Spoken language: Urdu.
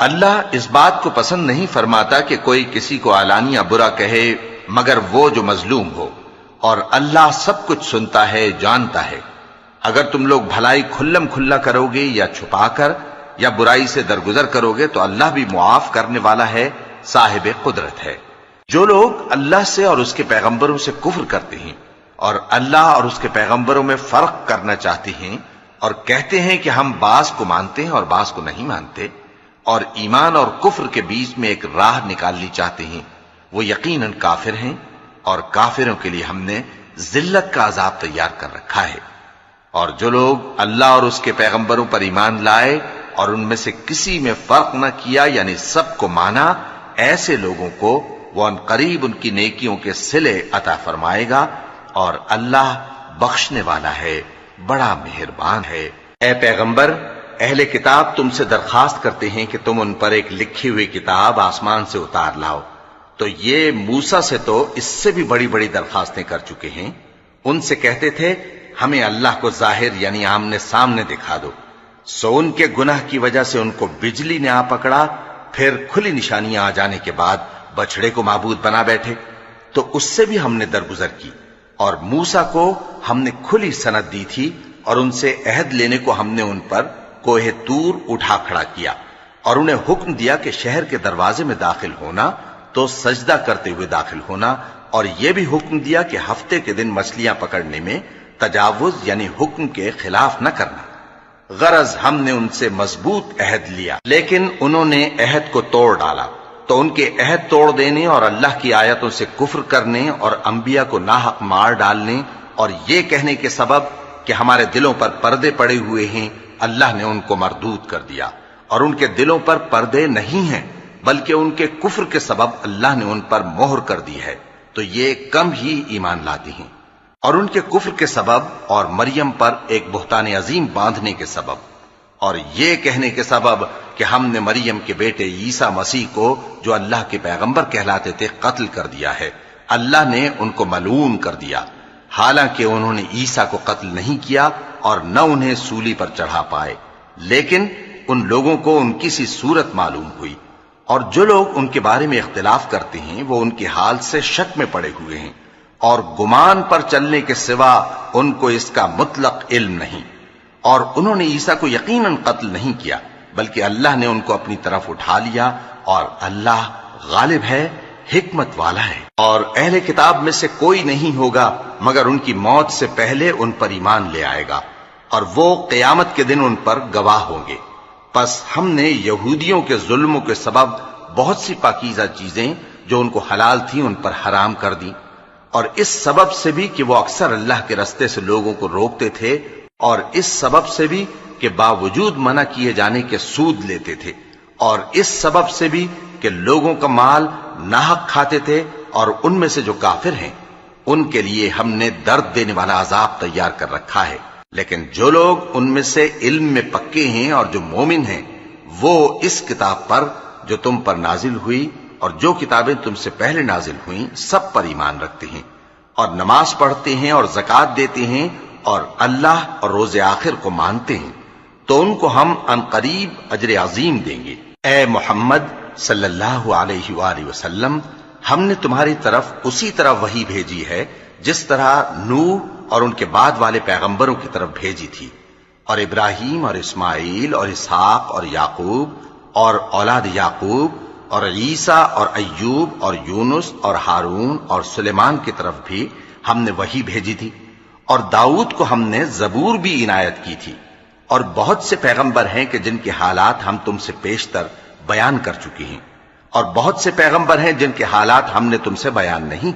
اللہ اس بات کو پسند نہیں فرماتا کہ کوئی کسی کو علانیہ برا کہے مگر وہ جو مظلوم ہو، اور اللہ سب کچھ سنتا ہے، جانتا ہے۔ اگر تم لوگ بھلائی کھلم کھلا کرو گے یا چھپا کر یا برائی سے درگزر کرو گے تو اللہ بھی معاف کرنے والا ہے، صاحب قدرت ہے۔ جو لوگ اللہ سے اور اس کے پیغمبروں سے کفر کرتے ہیں اور اللہ اور اس کے پیغمبروں میں فرق کرنا چاہتے ہیں اور کہتے ہیں کہ ہم بعض کو مانتے ہیں اور بعض کو نہیں مانتے، اور ایمان اور کفر کے بیچ میں ایک راہ نکالنی چاہتے ہیں، وہ یقیناً کافر ہیں، اور کافروں کے لیے ہم نے ذلت کا عذاب تیار کر رکھا ہے۔ اور جو لوگ اللہ اور اس کے پیغمبروں پر ایمان لائے اور ان میں سے کسی میں فرق نہ کیا، یعنی سب کو مانا، ایسے لوگوں کو وہ ان قریب ان کی نیکیوں کے صلے عطا فرمائے گا، اور اللہ بخشنے والا ہے، بڑا مہربان ہے۔ اے پیغمبر، اہل کتاب تم سے درخواست کرتے ہیں کہ تم ان پر ایک لکھی ہوئی کتاب آسمان سے اتار لاؤ، تو یہ موسیٰ سے تو اس سے بھی بڑی بڑی درخواستیں کر چکے ہیں۔ ان سے کہتے تھے ہمیں اللہ کو ظاہر یعنی آمنے سامنے دکھا دو، سو ان کے گناہ کی وجہ سے ان کو بجلی نے آ پکڑا، پھر کھلی نشانیاں آ جانے کے بعد بچڑے کو معبود بنا بیٹھے، تو اس سے بھی ہم نے درگزر کی۔ اور موسیٰ کو ہم نے کھلی سند دی تھی، اور ان سے عہد لینے کو ہم نے ان پر کوہ طور اٹھا کھڑا کیا، اور انہیں حکم دیا کہ شہر کے دروازے میں داخل ہونا تو سجدہ کرتے ہوئے داخل ہونا، اور یہ بھی حکم دیا کہ ہفتے کے دن مچھلیاں پکڑنے میں تجاوز یعنی حکم کے خلاف نہ کرنا۔ غرض ہم نے ان سے مضبوط عہد لیا، لیکن انہوں نے عہد کو توڑ ڈالا، تو ان کے عہد توڑ دینے اور اللہ کی آیتوں سے کفر کرنے اور انبیاء کو ناحق مار ڈالنے اور یہ کہنے کے سبب کہ ہمارے دلوں پر پردے پڑے ہوئے ہیں، اللہ نے ان کو مردود کر دیا، اور ان کے دلوں پر پردے نہیں ہیں بلکہ ان کے کفر کے سبب اللہ نے ان پر مہر کر دی ہے، تو یہ کم ہی ایمان لاتے ہیں۔ اور ان کے کفر کے سبب اور مریم پر ایک بہتان عظیم باندھنے کے سبب اور یہ کہنے کے سبب کہ ہم نے مریم کے بیٹے عیسیٰ مسیح کو جو اللہ کے پیغمبر کہلاتے تھے قتل کر دیا ہے، اللہ نے ان کو ملعون کر دیا، حالانکہ انہوں نے عیسیٰ کو قتل نہیں کیا اور نہ انہیں سولی پر چڑھا پائے، لیکن ان لوگوں کو ان کی سی صورت معلوم ہوئی۔ اور جو لوگ ان کے بارے میں اختلاف کرتے ہیں وہ ان کے حال سے شک میں پڑے ہوئے ہیں، اور گمان پر چلنے کے سوا ان کو اس کا مطلق علم نہیں۔ اور انہوں نے عیسیٰ کو یقیناً قتل نہیں کیا بلکہ اللہ نے ان کو اپنی طرف اٹھا لیا، اور اللہ غالب ہے، حکمت والا ہے۔ اور اہل کتاب میں سے کوئی نہیں ہوگا مگر ان کی موت سے پہلے ان پر ایمان لے آئے گا، اور وہ قیامت کے دن ان پر گواہ ہوں گے۔ پس ہم نے یہودیوں کے ظلموں کے سبب بہت سی پاکیزہ چیزیں جو ان کو حلال تھیں ان پر حرام کر دیں، اور اس سبب سے بھی کہ وہ اکثر اللہ کے رستے سے لوگوں کو روکتے تھے، اور اس سبب سے بھی کہ باوجود منع کیے جانے کے سود لیتے تھے، اور اس سبب سے بھی کہ لوگوں کا مال ناحق کھاتے تھے، اور ان میں سے جو کافر ہیں ان کے لیے ہم نے درد دینے والا عذاب تیار کر رکھا ہے۔ لیکن جو لوگ ان میں سے علم میں پکے ہیں اور جو مومن ہیں وہ اس کتاب پر جو تم پر نازل ہوئی اور جو کتابیں تم سے پہلے نازل ہوئیں سب پر ایمان رکھتے ہیں، اور نماز پڑھتے ہیں اور زکوٰۃ دیتے ہیں اور اللہ اور روز آخر کو مانتے ہیں، تو ان کو ہم عنقریب اجر عظیم دیں گے۔ اے محمد صلی اللہ علیہ وآلہ وسلم، ہم نے تمہاری طرف اسی طرح وحی بھیجی ہے جس طرح نوح اور ان کے بعد والے پیغمبروں کی طرف بھیجی تھی، اور ابراہیم اور اسماعیل اور اسحاق اور یعقوب اور اولاد یعقوب اور عیسیٰ اور ایوب اور یونس اور ہارون اور سلیمان کی طرف بھی ہم نے وحی بھیجی تھی، اور داؤد کو ہم نے زبور بھی عنایت کی تھی، اور بہت سے پیغمبر ہیں کہ جن کے حالات ہم تم سے پیشتر بیان کر چکے ہیں، اور بہت سے پیغمبر ہیں جن کے حالات ہم نے تم سے بیان نہیں